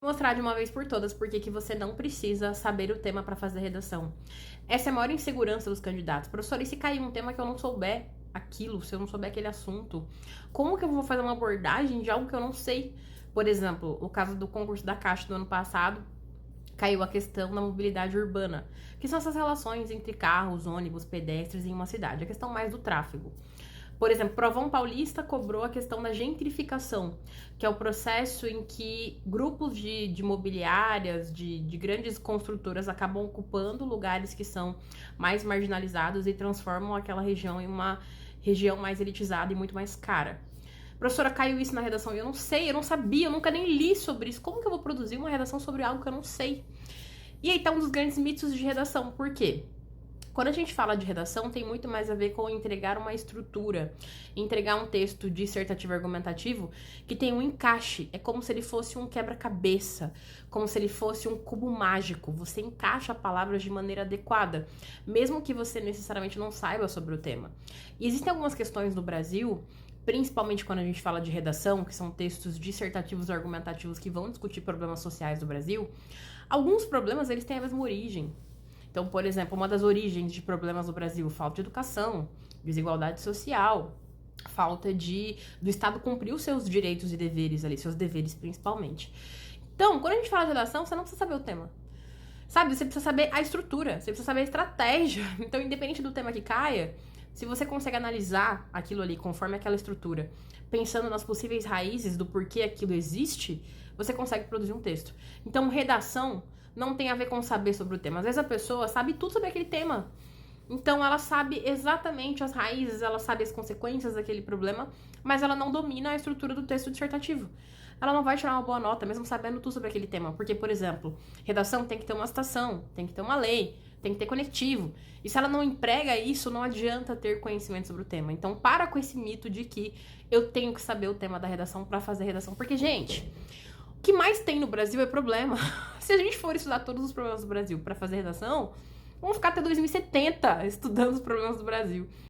Mostrar de uma vez por todas por que você não precisa saber o tema para fazer redação. Essa é a maior insegurança dos candidatos. Professor, e se cair um tema que eu não souber aquilo, se eu não souber aquele assunto, como que eu vou fazer uma abordagem de algo que eu não sei? Por exemplo, o caso do concurso da Caixa do ano passado, caiu a questão da mobilidade urbana, que são essas relações entre carros, ônibus, pedestres em uma cidade, a questão mais do tráfego. Por exemplo, Provão Paulista cobrou a questão da gentrificação, que é o processo em que grupos de imobiliárias, de grandes construtoras acabam ocupando lugares que são mais marginalizados e transformam aquela região em uma região mais elitizada e muito mais cara. Professora, caiu isso na redação e eu não sei, eu não sabia, eu nunca nem li sobre isso. Como que eu vou produzir uma redação sobre algo que eu não sei? E aí tá um dos grandes mitos de redação. Por quê? Quando a gente fala de redação, tem muito mais a ver com entregar uma estrutura, entregar um texto dissertativo argumentativo que tem um encaixe. É como se ele fosse um quebra-cabeça, como se ele fosse um cubo mágico. Você encaixa palavras de maneira adequada, mesmo que você necessariamente não saiba sobre o tema. E existem algumas questões no Brasil, principalmente quando a gente fala de redação, que são textos dissertativos argumentativos que vão discutir problemas sociais do Brasil. Alguns problemas, eles têm a mesma origem. Então, por exemplo, uma das origens de problemas no Brasil, falta de educação, desigualdade social, falta do Estado cumprir os seus direitos e deveres ali, seus deveres principalmente. Então, quando a gente fala de redação, você não precisa saber o tema. Sabe, você precisa saber a estrutura, você precisa saber a estratégia. Então, independente do tema que caia, se você consegue analisar aquilo ali conforme aquela estrutura, pensando nas possíveis raízes do porquê aquilo existe, você consegue produzir um texto. Então, redação não tem a ver com saber sobre o tema. Às vezes a pessoa sabe tudo sobre aquele tema. Então ela sabe exatamente as raízes, ela sabe as consequências daquele problema, mas ela não domina a estrutura do texto dissertativo. Ela não vai tirar uma boa nota, mesmo sabendo tudo sobre aquele tema. Porque, por exemplo, redação tem que ter uma citação, tem que ter uma lei, tem que ter conectivo. E se ela não emprega isso, não adianta ter conhecimento sobre o tema. Então, para com esse mito de que eu tenho que saber o tema da redação para fazer redação. Porque, gente, o que mais tem no Brasil é problema. Se a gente for estudar todos os problemas do Brasil para fazer redação, vamos ficar até 2070 estudando os problemas do Brasil.